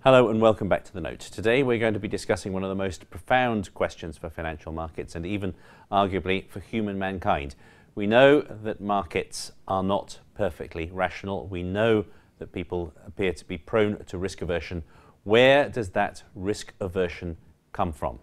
Hello and welcome back to The Note. Today we're going to be discussing one of the most profound questions for financial markets and even arguably for human mankind. We know that markets are not perfectly rational. We know that people appear to be prone to risk aversion. Where does that risk aversion come from?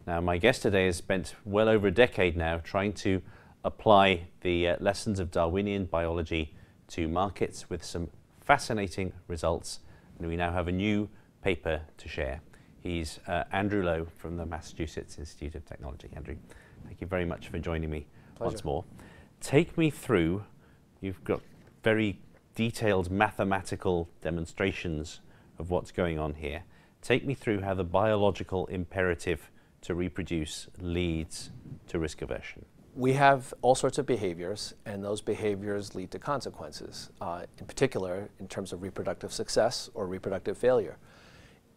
Now, my guest today has spent well over a decade now trying to apply the lessons of Darwinian biology to markets with some fascinating results. And we now have a new paper to share. He's Andrew Lo from the Massachusetts Institute of Technology. Andrew, thank you very much for joining me once more. Take me through, you've got very detailed mathematical demonstrations of what's going on here. Take me through how the biological imperative to reproduce leads to risk aversion. We have all sorts of behaviors, and those behaviors lead to consequences, in particular in terms of reproductive success or reproductive failure.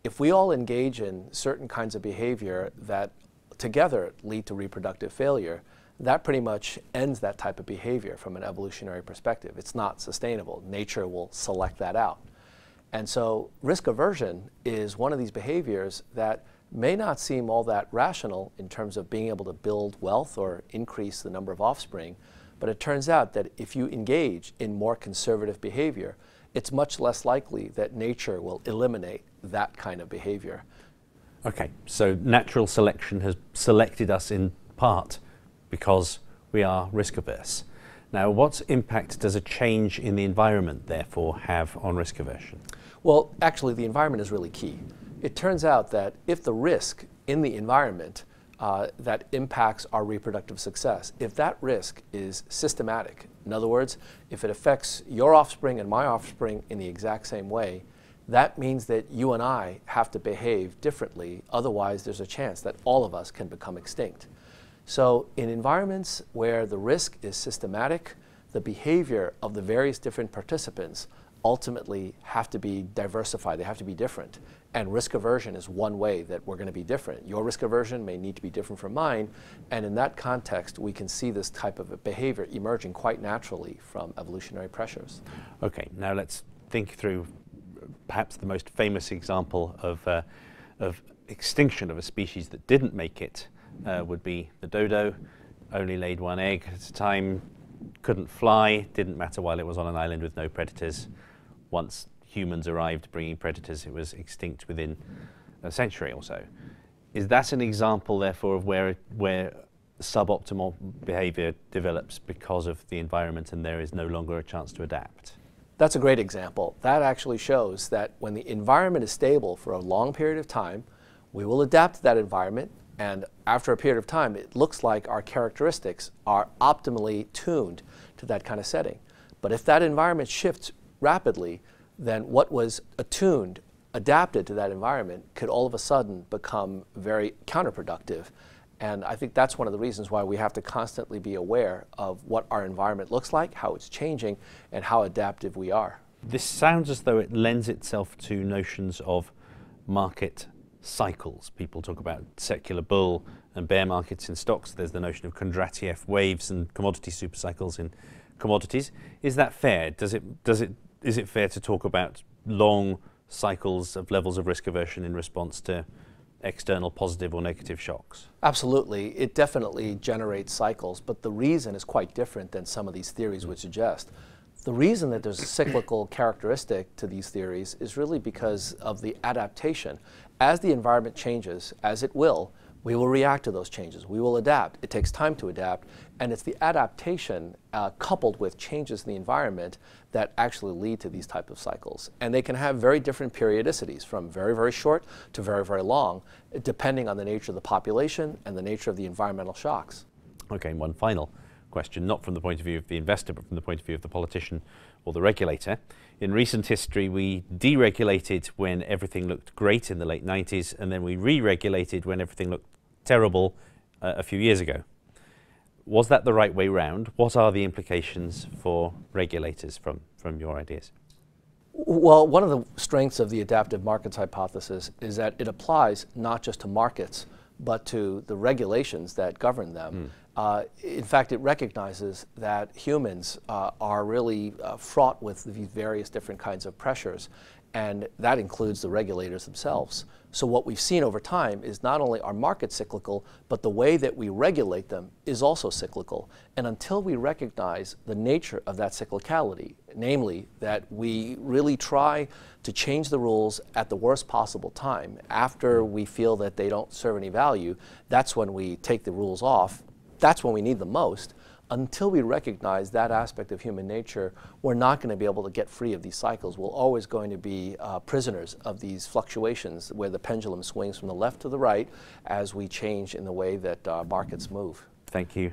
If we all engage in certain kinds of behavior that together lead to reproductive failure, that pretty much ends that type of behavior from an evolutionary perspective. It's not sustainable. Nature will select that out. And so risk aversion is one of these behaviors that may not seem all that rational in terms of being able to build wealth or increase the number of offspring, but it turns out that if you engage in more conservative behavior, it's much less likely that nature will eliminate that kind of behavior. Okay, so natural selection has selected us in part because we are risk averse. Now, what impact does a change in the environment therefore have on risk aversion? Well, actually the environment is really key. It turns out that if the risk in the environment that impacts our reproductive success, if that risk is systematic, in other words, if it affects your offspring and my offspring in the exact same way, that means that you and I have to behave differently. Otherwise, there's a chance that all of us can become extinct. So in environments where the risk is systematic, the behavior of the various different participants ultimately have to be diversified. They have to be different. And risk aversion is one way that we're going to be different. Your risk aversion may need to be different from mine. And in that context, we can see this type of behavior emerging quite naturally from evolutionary pressures. Okay, now let's think through perhaps the most famous example of extinction of a species that didn't make it would be the dodo. Only laid one egg at a time, couldn't fly, didn't matter while it was on an island with no predators. Once humans arrived bringing predators, it was extinct within a century or so. Is that an example, therefore, of where suboptimal behavior develops because of the environment and there is no longer a chance to adapt? That's a great example. That actually shows that when the environment is stable for a long period of time, we will adapt to that environment, and after a period of time, it looks like our characteristics are optimally tuned to that kind of setting. But if that environment shifts rapidly, then what was attuned, adapted to that environment, could all of a sudden become very counterproductive. And I think that's one of the reasons why we have to constantly be aware of what our environment looks like, how it's changing, and how adaptive we are. This sounds as though it lends itself to notions of market cycles. People talk about secular bull and bear markets in stocks. There's the notion of Kondratiev waves and commodity supercycles in commodities. Is that fair? Is it fair to talk about long cycles of levels of risk aversion in response to external positive or negative shocks? Absolutely. It definitely generates cycles, but the reason is quite different than some of these theories would suggest. The reason that there's a cyclical characteristic to these theories is really because of the adaptation. As the environment changes, as it will, we will react to those changes. We will adapt. It takes time to adapt, and it's the adaptation coupled with changes in the environment that actually lead to these type of cycles. And they can have very different periodicities, from very, very short to very, very long, depending on the nature of the population and the nature of the environmental shocks. Okay, one final question, not from the point of view of the investor, but from the point of view of the politician or the regulator. In recent history, we deregulated when everything looked great in the late 90s, and then we re-regulated when everything looked terrible a few years ago. Was that the right way round? What are the implications for regulators from your ideas? Well, one of the strengths of the adaptive markets hypothesis is that it applies not just to markets, but to the regulations that govern them. In fact, it recognizes that humans are really fraught with these various different kinds of pressures. and that includes the regulators themselves. So what we've seen over time is not only are markets cyclical, but the way that we regulate them is also cyclical. And until we recognize the nature of that cyclicality, namely that we really try to change the rules at the worst possible time, after we feel that they don't serve any value, that's when we take the rules off. That's when we need them most. Until we recognize that aspect of human nature, we're not going to be able to get free of these cycles. We're always going to be prisoners of these fluctuations where the pendulum swings from the left to the right as we change in the way that markets move. Thank you.